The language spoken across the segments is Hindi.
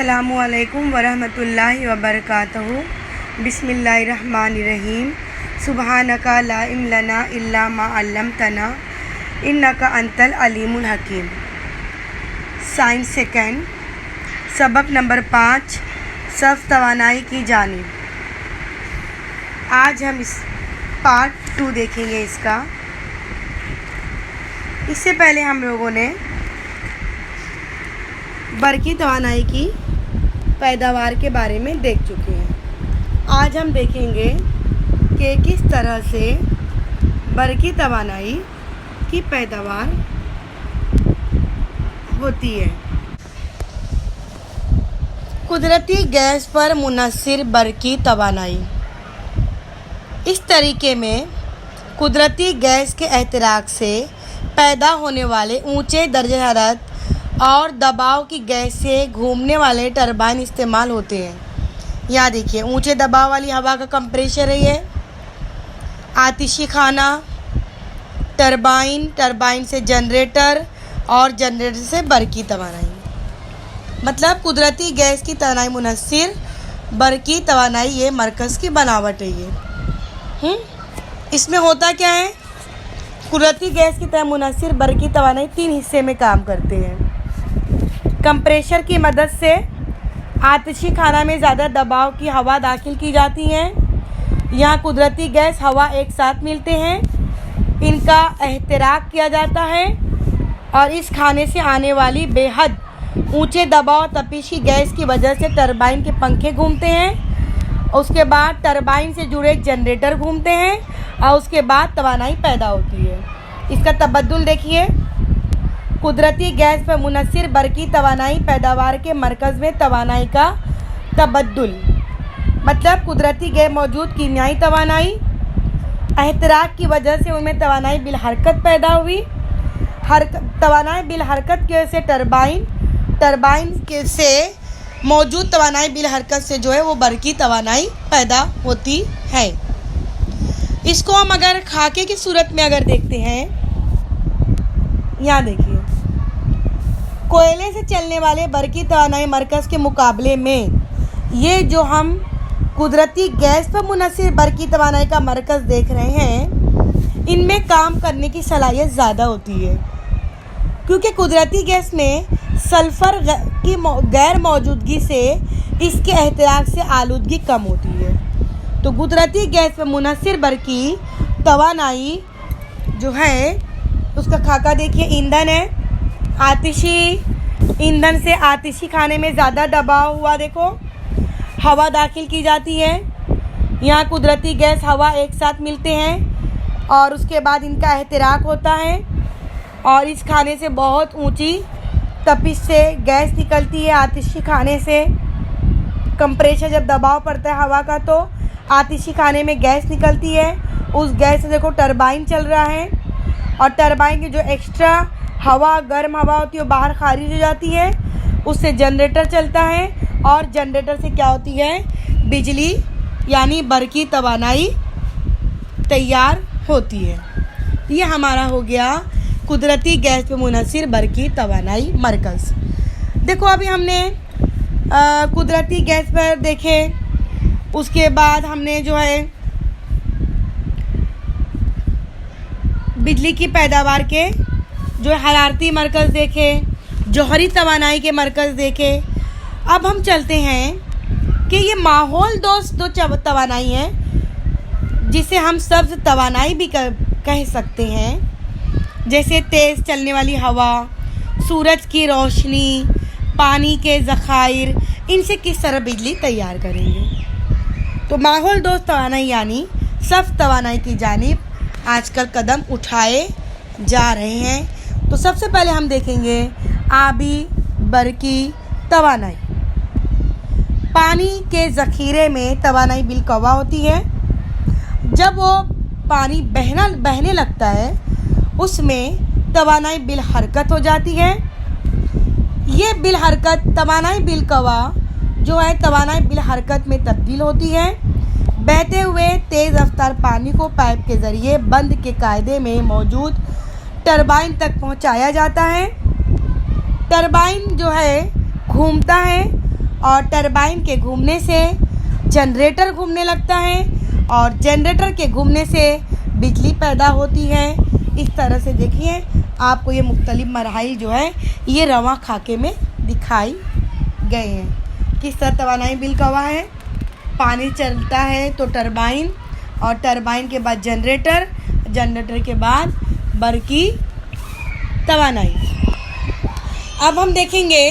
अस्सलामुअलैकुम वरहमतुल्लाहि वबरकातुहू। बिस्मिल्लाहिर्रहमानिर्रहीम। सुबहानका ला इल्म लना इल्ला मा अल्लमतना इन्नका अंतल अलीमुल हकीम। साइंस सेकेंड, सबक नंबर 5, सफ़ तवानाई की जानिब। आज हम इस पार्ट 2 देखेंगे इसका। इससे पहले हम लोगों ने बरकी तवानाई की पैदावार के बारे में देख चुके हैं। आज हम देखेंगे कि किस तरह से बरकी तवानाई की पैदावार होती है। कुदरती गैस पर मुनहसिर बरकी तवानाई। इस तरीके में कुदरती गैस के एहतिराक से पैदा होने वाले ऊंचे दर्जे हरारत और दबाव की गैस से घूमने वाले टरबाइन इस्तेमाल होते हैं। यहाँ देखिए, ऊंचे दबाव वाली हवा का कंप्रेशर है ये। आतिशी खाना, टरबाइन से जनरेटर और जनरेटर से बरकी तवानाई। मतलब कुदरती गैस की तवानाई मुनहसिर बरकी तवानाई, ये मरकज़ की बनावट है ये। इसमें होता क्या है, कुदरती गैस की तरह मुनहसिर बरकी तवानाई 3 हिस्से में काम करते हैं। कंप्रेशर की मदद से आतिशी खाना में ज़्यादा दबाव की हवा दाखिल की जाती है। यहाँ कुदरती गैस हवा एक साथ मिलते हैं, इनका एहतिराक किया जाता है और इस खाने से आने वाली बेहद ऊंचे दबाव तपिश की गैस की वजह से टरबाइन के पंखे घूमते हैं। उसके बाद टरबाइन से जुड़े जनरेटर घूमते हैं और उसके बाद तवानाई पैदा होती है। इसका तबद्दुल देखिए, कुदरती गैस पर मुनहसिर बरकी तवानाई पैदावार के मरकज़ में तवानाई का तबद्दुल। मतलब कुदरती गैस मौजूद कीमियाई तवानाई, एहतिराक की वजह से उनमें तवानाई बिल हरकत पैदा हुई। तवानाई बिल हरकत की वजह से टरबाइन के से मौजूद तवानाई बिल हरकत से जो है वो बरकी तवानाई पैदा होती है। इसको हम अगर खाके की सूरत में अगर देखते हैं, यहाँ देखिए, कोयले से चलने वाले बरकी तवानाई मरकज़ के मुकाबले में ये जो हम कुदरती गैस पर मुनहसिर बरकी तवानाई का मरकज़ देख रहे हैं, इनमें काम करने की सलाहियत ज़्यादा होती है, क्योंकि कुदरती गैस में सल्फ़र की गैर मौजूदगी से इसके एहतिराक से आलूदगी कम होती है। तो कुदरती गैस पर मुनहसिर बरकी तवानाई जो है उसका खाका देखिए, ईंधन है। आतिशी ईंधन से आतिशी खाने में ज़्यादा दबाव हुआ, देखो हवा दाखिल की जाती है। यहाँ कुदरती गैस हवा एक साथ मिलते हैं और उसके बाद इनका एहतिराक होता है और इस खाने से बहुत ऊंची तपिश से गैस निकलती है। आतिशी खाने से कंप्रेशर जब दबाव पड़ता है हवा का, तो आतिशी खाने में गैस निकलती है। उस गैस से देखो टरबाइन चल रहा है और टरबाइन की जो एक्स्ट्रा हवा, गर्म हवा होती है वो बाहर खारिज हो जाती है। उससे जनरेटर चलता है और जनरेटर से क्या होती है, बिजली यानी बरकी तवानाई तैयार होती है। ये हमारा हो गया कुदरती गैस पे मुनहसिर बरकी तवानाई मरकज़। देखो अभी हमने कुदरती गैस पर देखे, उसके बाद हमने जो है बिजली की पैदावार के जो हरारती मरकज़ देखे, जौहरी तवानाई के मरकज़ देखे। अब हम चलते हैं कि ये माहौल दोस्त जो तवानाई है, जिसे हम सब्ज़ तवानाई भी कह सकते हैं, जैसे तेज़ चलने वाली हवा, सूरज की रोशनी, पानी के ज़खायर, इनसे किस तरह बिजली तैयार करेंगे। तो माहौल दोस्त तवानाई यानी सफ़ तवानाई की जानिब आजकल कदम उठाए जा रहे हैं। तो सबसे पहले हम देखेंगे आबी बरकी तवानाई। पानी के ज़ख़ीरे में तवानाई बिलकवा होती है। जब वो पानी बहने लगता है, उसमें तवानाई बिल हरकत हो जाती है। ये बिल हरकत तवानाई बिलकवा जो है तवानाई बिल हरकत में तब्दील होती है। बहते हुए तेज़ रफ्तार पानी को पाइप के ज़रिए बंद के कायदे में मौजूद टरबाइन तक पहुंचाया जाता है। टरबाइन जो है घूमता है और टरबाइन के घूमने से जनरेटर घूमने लगता है और जनरेटर के घूमने से बिजली पैदा होती है। इस तरह से देखिए आपको ये मुख्तलिफ मराहिल जो है ये रवां खाके में दिखाई गए हैं। किस तरह तवानाई बिल का हुआ है, पानी चलता है तो टरबाइन और टरबाइन के बाद जनरेटर, जनरेटर के बाद बरकी तवानाई। अब हम देखेंगे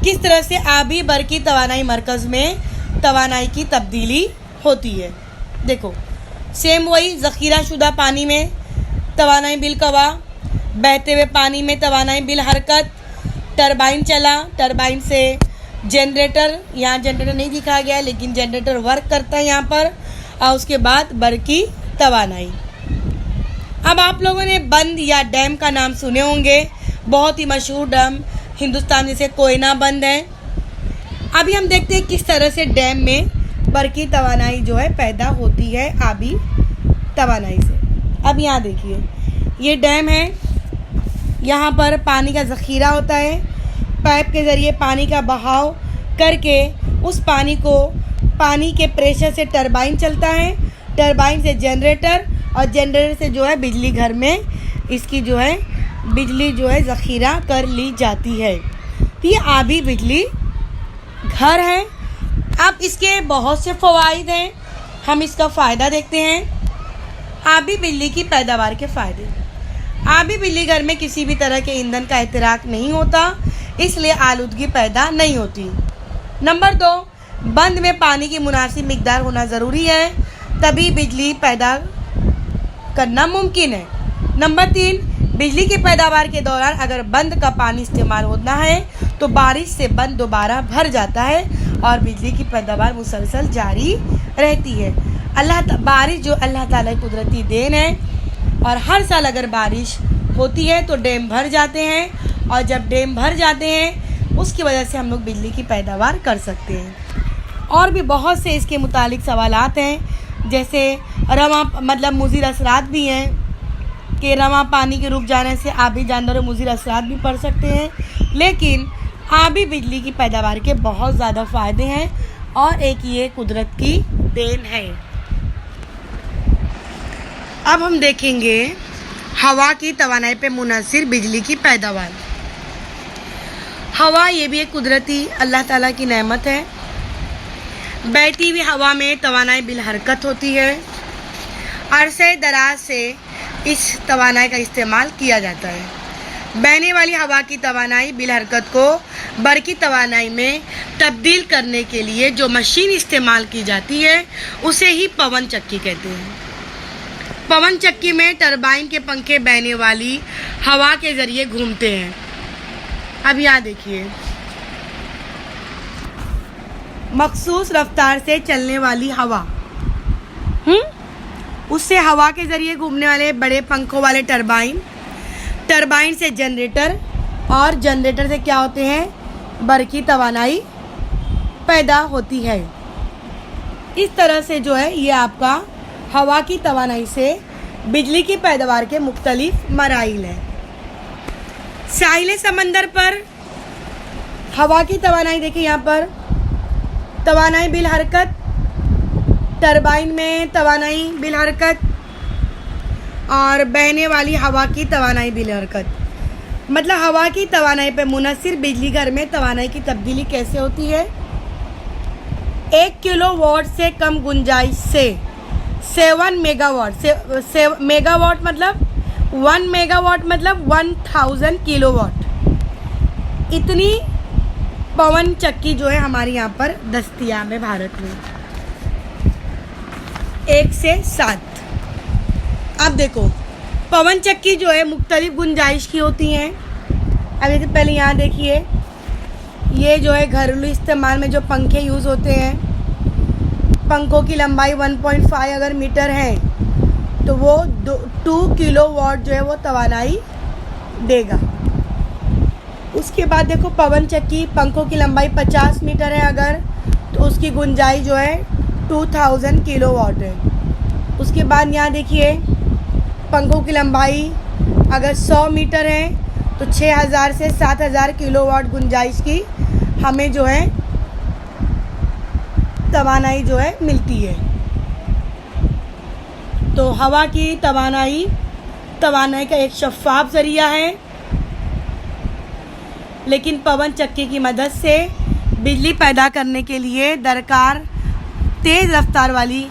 किस तरह से आबी बरकी तवानाई मरकज़ में तवानाई की तब्दीली होती है। देखो सेम वही ज़ख़ीरा शुदा पानी में तवानाई बिल कवा, बहते हुए पानी में तवानाई बिल हरकत, टरबाइन चला, टरबाइन से जनरेटर, यहाँ जनरेटर नहीं दिखाया गया है लेकिन जनरेटर वर्क करता है यहाँ पर, और उसके बाद बरकी तवानाई। अब आप लोगों ने बंद या डैम का नाम सुने होंगे, बहुत ही मशहूर डैम हिंदुस्तान जैसे कोयना बंद है। अभी हम देखते हैं किस तरह से डैम में बरकी तवानाई जो है पैदा होती है आबी तवानाई से। अब यहाँ देखिए ये डैम है, यहाँ पर पानी का ज़ख़ीरा होता है, पाइप के ज़रिए पानी का बहाव करके उस पानी को, पानी के प्रेशर से टरबाइन चलता है, टरबाइन से जनरेटर और जनरेटर से जो है बिजली घर में इसकी जो है बिजली जो है ज़ख़ीरा कर ली जाती है। तो ये आबी बिजली घर है। अब इसके बहुत से फ़वाइद हैं, हम इसका फ़ायदा देखते हैं। आबी बिजली की पैदावार के फ़ायदे। आबी बिजली घर में किसी भी तरह के ईंधन का इहतराक नहीं होता, इसलिए आलूदगी पैदा नहीं होती। नंबर 2, बंद में पानी की मुनासिब मिकदार होना ज़रूरी है, तभी बिजली पैदा करना मुमकिन है। नंबर 3, बिजली की पैदावार के दौरान अगर बंद का पानी इस्तेमाल होना है तो बारिश से बंद दोबारा भर जाता है और बिजली की पैदावार मुसलसल जारी रहती है। बारिश जो अल्लाह ताला की कुदरती देन है, और हर साल अगर बारिश होती है तो डैम भर जाते हैं, और जब डैम भर जाते हैं उसकी वजह से हम लोग बिजली की पैदावार कर सकते हैं। और भी बहुत से इसके मुतालिक सवालात हैं, जैसे रवां मतलब मुज़िर असरात भी हैं कि रवां पानी के रुक जाने से आबी जानवर मुज़िर असरात भी पड़ सकते हैं, लेकिन आबी बिजली की पैदावार के बहुत ज़्यादा फ़ायदे हैं और एक ये कुदरत की देन है। अब हम देखेंगे हवा की तवानाई पे मुनहसिर बिजली की पैदावार। हवा ये भी एक कुदरती अल्लाह ताला की नेमत है। बहती हुई हवा में तवानाई बिल हरकत होती है। अरसे दराज से इस तवानाई का इस्तेमाल किया जाता है। बहने वाली हवा की तवानाई बिल हरकत को बरकी तवानाई में तब्दील करने के लिए जो मशीन इस्तेमाल की जाती है उसे ही पवन चक्की कहते हैं। पवन चक्की में टरबाइन के पंखे बहने वाली हवा के ज़रिए घूमते हैं। अब यहाँ देखिए मखसूस रफ्तार से चलने वाली हवा, उससे हवा के ज़रिए घूमने वाले बड़े पंखों वाले टरबाइन, टरबाइन से जनरेटर और जनरेटर से क्या होते हैं बरकी तवानाई पैदा होती है। इस तरह से जो है ये आपका हवा की तवानाई से बिजली की पैदावार के मुख्तलिफ मराइल हैं। साहिल समंदर पर हवा की तवानाई देखिए, यहाँ पर तवानाई बिल हरकत, टरबाइन में तवानाई बिल हरकत और बहने वाली हवा की तवानाई बिल हरकत। मतलब हवा की तवानाई पर मुनहसिर बिजली घर में तवानाई की तब्दीली कैसे होती है। 1 किलोवाट से कम गुंजाइश से 7 मेगावाट से मेगावाट मतलब 1 मेगावाट मतलब 1000 किलोवाट, इतनी पवन चक्की जो है हमारे यहाँ पर दस्तयाब है भारत में। 1 से 7। अब देखो पवन चक्की जो है मुख्तलिफ गुंजाइश की होती हैं। अभी तो पहले यहाँ देखिए ये जो है घरेलू इस्तेमाल में जो पंखे यूज़ होते हैं, पंखों की लंबाई 1.5 अगर मीटर है तो वो 2 किलोवाट जो है वो तवानाई देगा। उसके बाद देखो पवन चक्की, पंखों की लंबाई 50 मीटर है अगर तो उसकी गुंजाइश जो है 2000 किलोवाट है। उसके बाद यहाँ देखिए पंखों की लंबाई अगर 100 मीटर है तो 6000 से 7000 किलोवाट गुंजाइश की हमें जो है तवानाई जो है मिलती है। तो हवा की तवानाई का एक शफ़ाफ ज़रिया है, लेकिन पवन चक्की की मदद से बिजली पैदा करने के लिए दरकार तेज़ रफ्तार वाली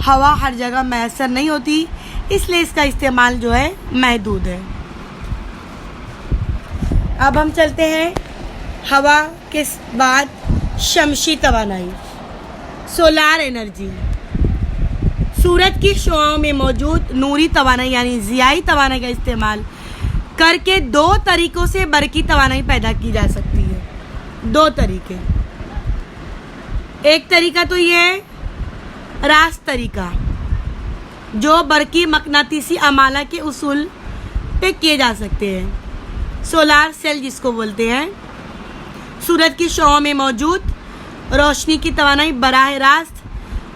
हवा हर जगह मैसर नहीं होती, इसलिए इसका इस्तेमाल जो है महदूद है। अब हम चलते हैं हवा के बाद शमसी तवानाई, सोलार एनर्जी। सूरज की शुआओं में मौजूद नूरी तवानाई यानी ज़ियाई तवानाई का इस्तेमाल करके दो तरीक़ों से बरकी तवानाई पैदा की जा सकती है। दो तरीके, एक तरीका तो ये है रास्त तरीका, जो बरकी मकनातीसी अमाला के उसूल पे किए जा सकते हैं। सोलार सेल जिसको बोलते हैं, सूरज की शुआओं में मौजूद रोशनी की तवानाई बराह रास्त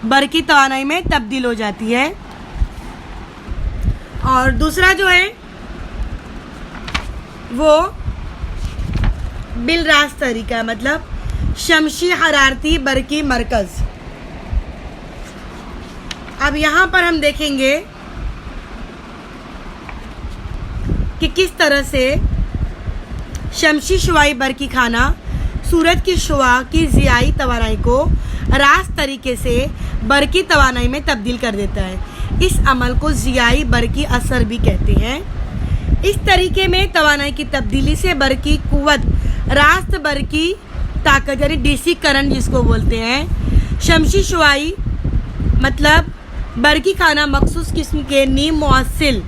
बरकी तवानाई में तब्दील हो जाती है। और दूसरा जो है वो बिल रास्त तरीका, मतलब शमसी हरारती बरकी मरकज़। अब यहाँ पर हम देखेंगे कि किस तरह से शमसी शुआई बरकी खाना सूरज की शुआ की ज़ियाई तवानाई को रास्त तरीके से बरकी तवानाई में तब्दील कर देता है। इस अमल को ज़ियाई बरकी असर भी कहते हैं। इस तरीके में तवानाई की तब्दीली से बरकी कुव्वत रास्त बरकी ताकत यानी डीसी करंट जिसको बोलते हैं। शमसी शुआई मतलब बरकी खाना मखसूस किस्म के नीम मुअस्सिल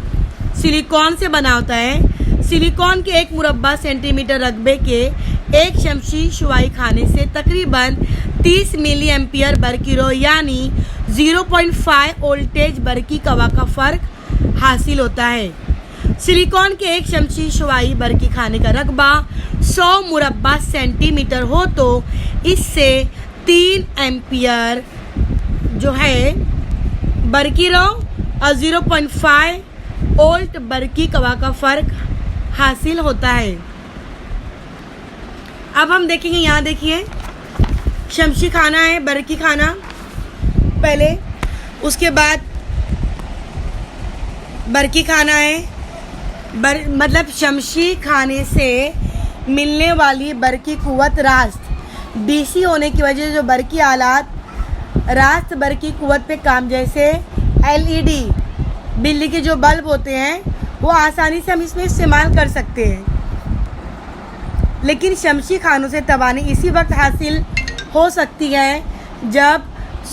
सिलिकॉन से बना होता है। सिलिकॉन के एक मुरब्बा सेंटीमीटर रकबे के एक शमसी शुआई खाने से तकरीबन 30 मिली एम्पियर बरकी रो यानी 0.5 वोल्टेज बरकी कवा का फ़र्क हासिल होता है। सिलिकॉन के एक शमसी शुआई बरकी खाने का रकबा 100 मुरब्बा सेंटीमीटर हो तो इससे 3 एम्पियर जो है बरकी रो और 0.5 वोल्ट बरकी कवा का फ़र्क हासिल होता है। अब हम देखेंगे, यहाँ देखिए शमसी खाना है, बरकी खाना पहले, उसके बाद बरकी खाना है। मतलब शमसी खाने से मिलने वाली बरकी कुव्वत रास्त डीसी होने की वजह से जो बरकी आलात रास्त बरकी कुव्वत पे काम, जैसे एलईडी बिजली के जो बल्ब होते हैं, वो आसानी से हम इसमें इस्तेमाल कर सकते हैं। लेकिन शमसी खानों से तवानाई इसी वक्त हासिल हो सकती है जब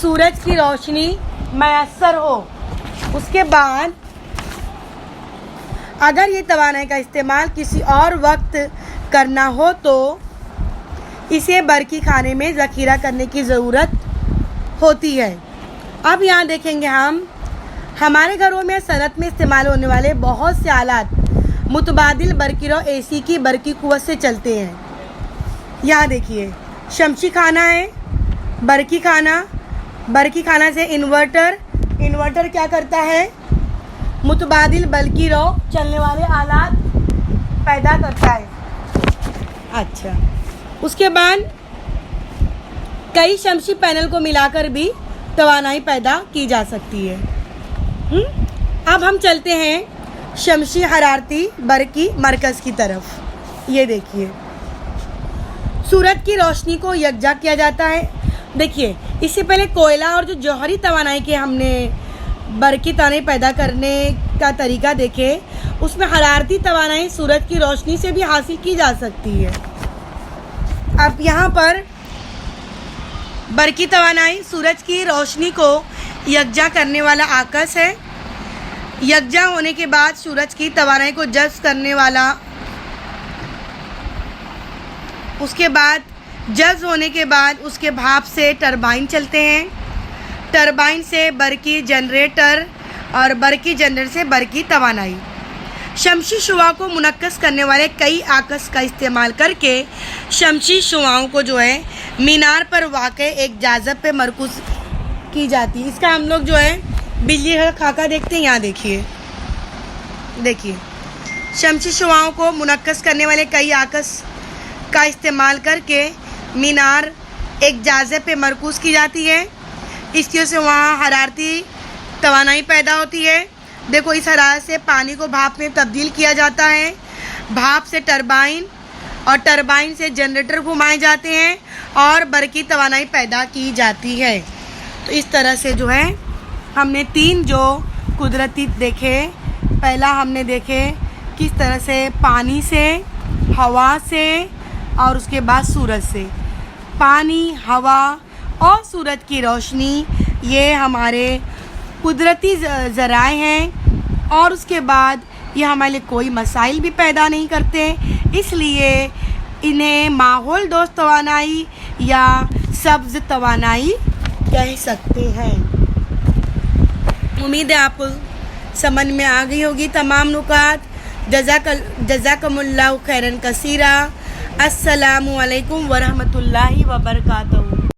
सूरज की रोशनी मैसर हो। उसके बाद अगर ये तवानाई का इस्तेमाल किसी और वक्त करना हो तो इसे बरकी खाने में ज़ख़ीरा करने की ज़रूरत होती है। अब यहाँ देखेंगे हम हमारे घरों में सनत में इस्तेमाल होने वाले बहुत से आलात मुतबादिल बरकी रो एसी की बरकी कुव्वत से चलते हैं। यहाँ देखिए शमसी खाना है, बरकी खाना से इन्वर्टर क्या करता है, मुतबादिल बरकी रो चलने वाले आलात पैदा करता है। अच्छा, उसके बाद कई शमसी पैनल को मिलाकर भी तवानाई पैदा की जा सकती है। अब हम चलते हैं शमसी हरारती बरकी मरकज़ की तरफ। ये देखिए सूरज की रोशनी को यकजा किया जाता है। देखिए इससे पहले कोयला और जो जौहरी तवानाई के हमने बरकी तवानाई पैदा करने का तरीका देखे, उसमें हरारती तवानाई सूरज की रोशनी से भी हासिल की जा सकती है। अब यहाँ पर बरकी तवानाई सूरज की रोशनी को यकजा करने वाला आकस है। यकजा होने के बाद सूरज की तवानाई को जज़्ब करने वाला, उसके बाद जज़्ब होने के बाद उसके भाप से टरबाइन चलते हैं। टरबाइन से बरकी जनरेटर और बरकी जनरेटर से बरकी तवानाई। शमसी शुआ को मुनक्कस करने वाले कई आकस का इस्तेमाल करके शमसी शुआओं को जो है मीनार पर वाक़ एक जाज़ब पे मरकूज़ की जाती है। इसका हम लोग जो है बिजली का खाका देखते हैं। यहाँ देखिए शमसी शुआओं को मुनक्कस करने वाले कई आकस का इस्तेमाल करके मीनार एक जाज़े पे मरकूज़ की जाती है। इसकी वजह से वहाँ हरारती तवानाई पैदा होती है। देखो, इस हरारत से पानी को भाप में तब्दील किया जाता है। भाप से टरबाइन और टरबाइन से जनरेटर घुमाए जाते हैं और बरकी तवानाई पैदा की जाती है। तो इस तरह से जो है हमने 3 जो कुदरती देखे। पहला हमने देखे किस तरह से पानी से, हवा से और उसके बाद सूरज से। पानी, हवा और सूरज की रोशनी ये हमारे कुदरती ज़राए हैं और उसके बाद ये हमारे लिए कोई मसाइल भी पैदा नहीं करते, इसलिए इन्हें माहौल दोस्त तवानाई या सब्ज़ तवानाई कह सकते हैं। उम्मीद है आपको समझ में आ गई होगी तमाम नुकात। जज़ाकमुल्लाहु खैरन कसीरा। अस्सलामु अलैकुम वरहमतुल्लाहि वबरकातुहू।